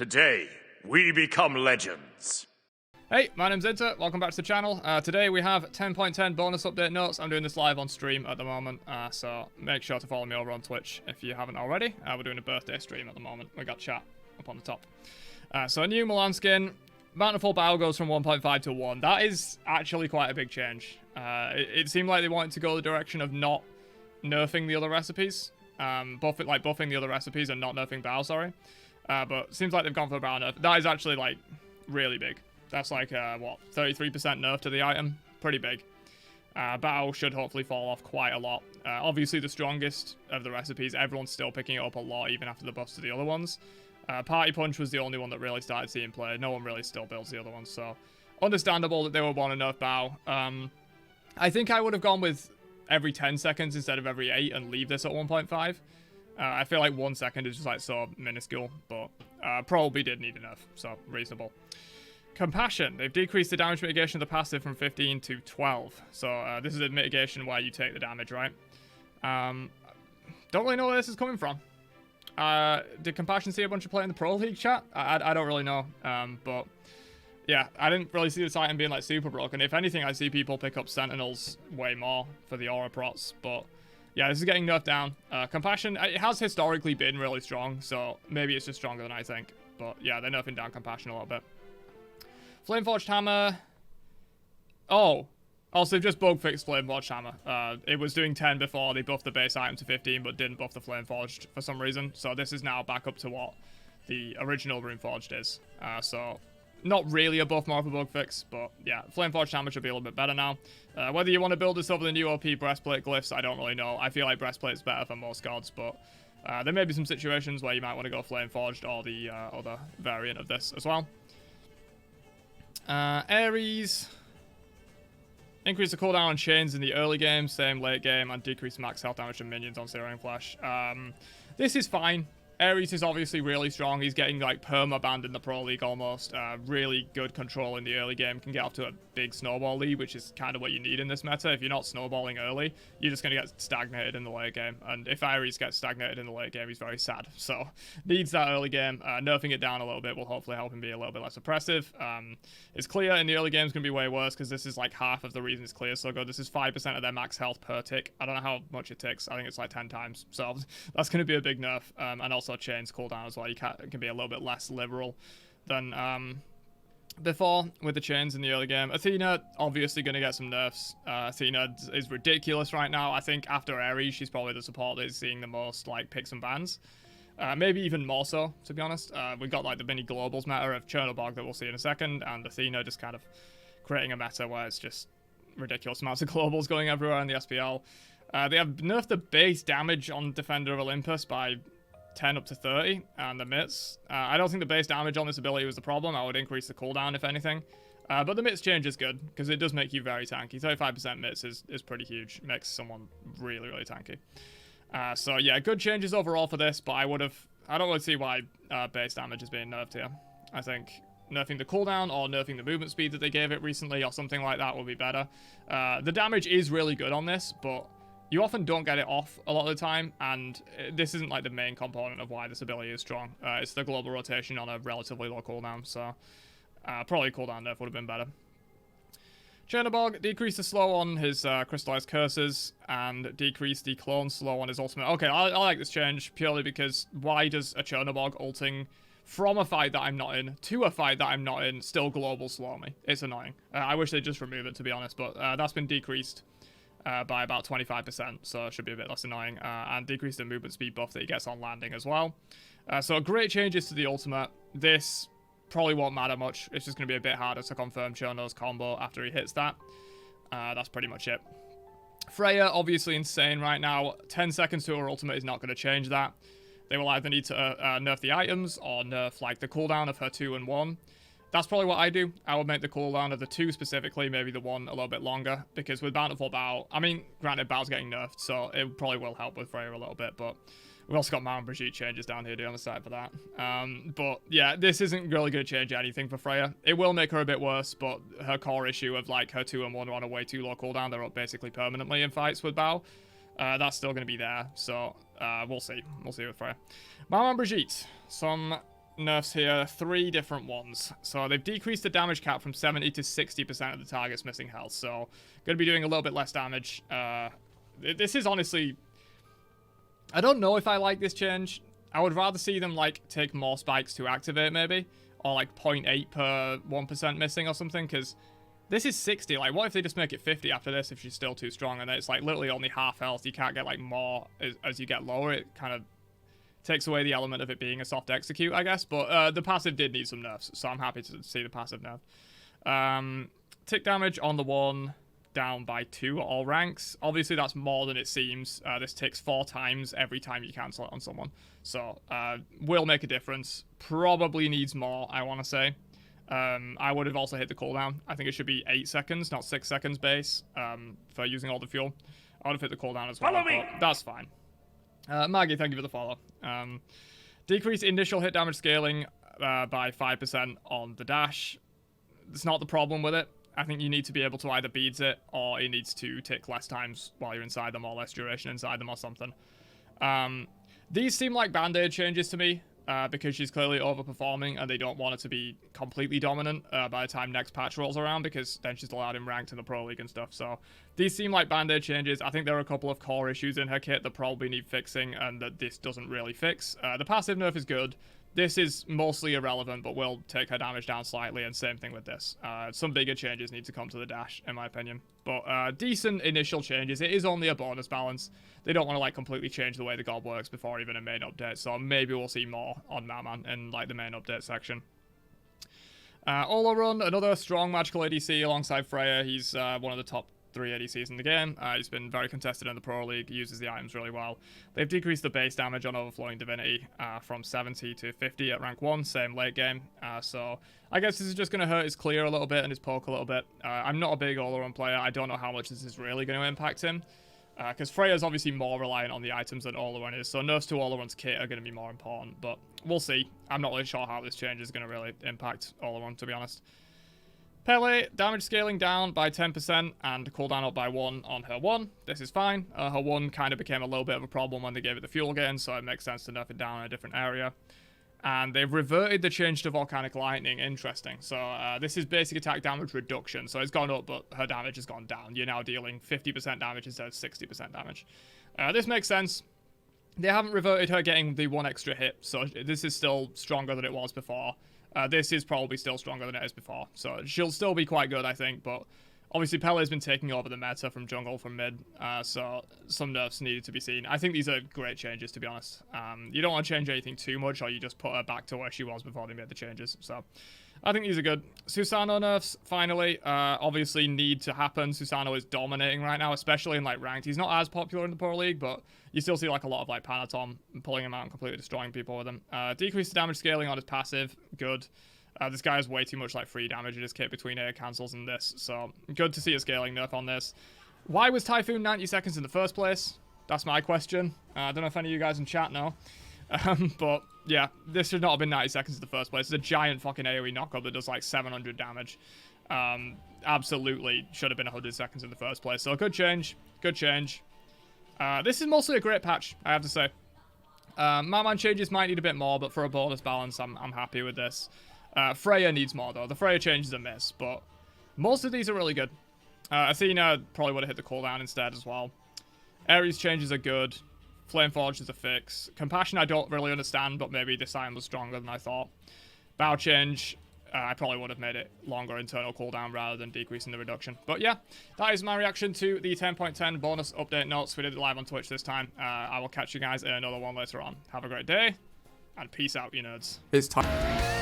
Today, we become legends. Hey, my name's Inter, welcome back to the channel. Today we have 10.10 bonus update notes. I'm doing this live on stream at the moment, so make sure to follow me over on Twitch if you haven't already. We're doing a birthday stream at the moment. We got chat up on the top. So a new Milan skin. Mountainful Bow goes from 1.5 to 1. That is actually quite a big change. It seemed like they wanted to go the direction of not nerfing the other recipes. Buffing the other recipes and not nerfing Bow, sorry. But seems like they've gone for a Bow nerf. That is actually, like, really big. That's like, what, 33% nerf to the item? Pretty big. Bow should hopefully fall off quite a lot. Obviously the strongest of the recipes, everyone's still picking it up a lot even after the buffs to the other ones. Party Punch was the only one that really started seeing play. No one really still builds the other ones, so understandable that they would want to nerf Bow. I think I would have gone with every 10 seconds instead of every 8 and leave this at 1.5. I feel like 1 second is just like so minuscule, but probably did need a nerf, so reasonable. Compassion. They've decreased the damage mitigation of the passive from 15 to 12. So this is a mitigation where you take the damage, right? Don't really know where this is coming from. Did Compassion see a bunch of play in the Pro League chat? I don't really know. But yeah, I didn't really see this item being like super broken. If anything, I see people pick up Sentinels way more for the aura prots. But yeah, this is getting nerfed down. Compassion, it has historically been really strong. So maybe it's just stronger than I think. But yeah, they're nerfing down Compassion a little bit. Flameforged Hammer. Oh, so they've just bug fixed Flameforged Hammer. It was doing 10 before, they buffed the base item to 15, but didn't buff the Flameforged for some reason. So this is now back up to what the original Runeforged is. So not really a buff, more of a bug fix, but yeah, Flameforged Hammer should be a little bit better now. Whether you want to build this over the new OP Breastplate glyphs, I don't really know. I feel like Breastplate's better for most gods, but there may be some situations where you might want to go Flameforged or the other variant of this as well. Aries. Increase the cooldown on chains in the early game, same late game, and decrease max health damage to minions on zeroing flash. This is fine. Aries is obviously really strong. He's getting like perma-banned in the Pro League almost. Really good control in the early game. Can get up to a big snowball lead, which is kind of what you need in this meta. If you're not snowballing early, you're just going to get stagnated in the late game. And if Aries gets stagnated in the late game, he's very sad. So needs that early game. Nerfing it down a little bit will hopefully help him be a little bit less oppressive. It's clear in the early game is going to be way worse because this is like half of the reason it's clear so good. This is 5% of their max health per tick. I don't know how much it ticks. I think it's like 10 times. So that's going to be a big nerf. And also chains cooldown as well. You can be a little bit less liberal than before with the chains in the early game. Athena obviously going to get some nerfs. Athena is ridiculous right now. I think after Aries, she's probably the support that is seeing the most like picks and bans. Maybe even more so, to be honest. We've got like the mini globals meta of Chernobog that we'll see in a second, and Athena just kind of creating a meta where it's just ridiculous amounts of globals going everywhere in the SPL. They have nerfed the base damage on Defender of Olympus by 10 up to 30, and the mitts. I don't think the base damage on this ability was the problem. I would increase the cooldown if anything. But the mitts change is good, because it does make you very tanky. 35% mitts is pretty huge. Makes someone really, really tanky. So yeah, good changes overall for this, but I don't really see why base damage is being nerfed here. I think nerfing the cooldown or nerfing the movement speed that they gave it recently or something like that would be better. The damage is really good on this, but you often don't get it off a lot of the time, and this isn't like the main component of why this ability is strong. It's the global rotation on a relatively low cooldown, so probably cooldown nerf would have been better. Chernobog, decrease the slow on his crystallized curses, and decrease the clone slow on his ultimate. Okay, I like this change purely because why does a Chernobog ulting from a fight that I'm not in to a fight that I'm not in still global slow me? It's annoying. I wish they'd just remove it, to be honest, but that's been decreased by about 25%, so it should be a bit less annoying, and decrease the movement speed buff that he gets on landing as well. So great changes to the ultimate. This probably won't matter much. It's just going to be a bit harder to confirm Cherno's combo after he hits that. That's pretty much it. Freya, obviously insane right now. 10 seconds to her ultimate is not going to change that. They will either need to nerf the items or nerf like the cooldown of her 2 and 1. That's probably what I do. I would make the cooldown of the 2 specifically, maybe the 1 a little bit longer, because with Mountainful Bow, I mean, granted, Bow's getting nerfed, so it probably will help with Freya a little bit, but we've also got Mountainful changes down here on the side for that. But yeah, this isn't really going to change anything for Freya. It will make her a bit worse, but her core issue of like her 2 and 1 are on a way too low cooldown, they're up basically permanently in fights with Bow. That's still going to be there, so we'll see. We'll see with Freya. Maman Brigitte, some nerfs here, 3 different ones. So they've decreased the damage cap from 70 to 60% of the target's missing health. So going to be doing a little bit less damage. This is honestly... I don't know if I like this change. I would rather see them, like, take more spikes to activate, maybe. Or, like, 0.8 per 1% missing or something, because this is 60. Like, what if they just make it 50 after this if she's still too strong? And then it's, like, literally only half health. You can't get, like, more as you get lower. It kind of takes away the element of it being a soft execute, I guess. But the passive did need some nerfs, so I'm happy to see the passive nerf. Tick damage on the 1... down by 2 at all ranks. Obviously, that's more than it seems. This ticks 4 times every time you cancel it on someone. So, will make a difference. Probably needs more, I want to say. I would have also hit the cooldown. I think it should be 8 seconds, not 6 seconds base, for using all the fuel. I would have hit the cooldown as well, but that's fine. Maggie, thank you for the follow. Decrease initial hit damage scaling by 5% on the dash. It's not the problem with it. I think you need to be able to either beads it or it needs to tick less times while you're inside them or less duration inside them or something. These seem like band-aid changes to me because she's clearly overperforming and they don't want it to be completely dominant by the time next patch rolls around because then she's allowed in ranked in the Pro League and stuff. So these seem like band-aid changes. I think there are a couple of core issues in her kit that probably need fixing and that this doesn't really fix. The passive nerf is good. This is mostly irrelevant, but will take her damage down slightly, and same thing with this. Some bigger changes need to come to the dash, in my opinion. But decent initial changes. It is only a bonus balance. They don't want to, like, completely change the way the god works before even a main update, so maybe we'll see more on Maman in, like, the main update section. Olorun, another strong magical ADC alongside Freya. He's one of the top 3 ADCs in the game. He's been very contested in the Pro League. He uses the items really well. They've decreased the base damage on Overflowing Divinity from 70 to 50 at rank 1, same late game. So I guess this is just going to hurt his clear a little bit and his poke a little bit. I'm not a big Olorun player. I don't know how much this is really going to impact him. Because Freya's obviously more reliant on the items than Olorun is, so nerfs to Olorun's kit are going to be more important. But we'll see. I'm not really sure how this change is going to really impact Olorun, to be honest. Pele, damage scaling down by 10% and cooldown up by 1 on her 1. This is fine. Her 1 kind of became a little bit of a problem when they gave it the fuel gain, so it makes sense to nerf it down in a different area. And they've reverted the change to Volcanic Lightning. Interesting. So this is basic attack damage reduction. So it's gone up, but her damage has gone down. You're now dealing 50% damage instead of 60% damage. This makes sense. They haven't reverted her getting the 1 extra hit, so this is still stronger than it was before. This is probably still stronger than it is before, so she'll still be quite good, I think, but obviously Pele's been taking over the meta from jungle, from mid, so some nerfs needed to be seen. I think these are great changes, to be honest. You don't want to change anything too much, or you just put her back to where she was before they made the changes, so I think these are good. Susano nerfs, finally, obviously need to happen. Susano is dominating right now, especially in, like, ranked. He's not as popular in the Pro League, but you still see, like, a lot of, like, Panatom pulling him out and completely destroying people with him. Decrease the damage scaling on his passive, good. This guy has way too much, like, free damage in his kit between air cancels and this, so good to see a scaling nerf on this. Why was Typhoon 90 seconds in the first place? That's my question. I don't know if any of you guys in chat know. But yeah, this should not have been 90 seconds in the first place. It's a giant fucking AoE knockup that does like 700 damage. Absolutely should have been 100 seconds in the first place. So good change. Good change. This is mostly a great patch, I have to say. Maman changes might need a bit more, but for a bonus balance, I'm happy with this. Freya needs more though. The Freya change is a miss, but most of these are really good. Athena probably would have hit the cooldown instead as well. Aries changes are good. Flameforged is a fix. Compassion I don't really understand, but maybe this item was stronger than I thought. Bow change, I probably would have made it longer internal cooldown rather than decreasing the reduction. But yeah, that is my reaction to the 10.10 bonus update notes. We did it live on Twitch this time. I will catch you guys in another one later on. Have a great day, and peace out, you nerds. It's time.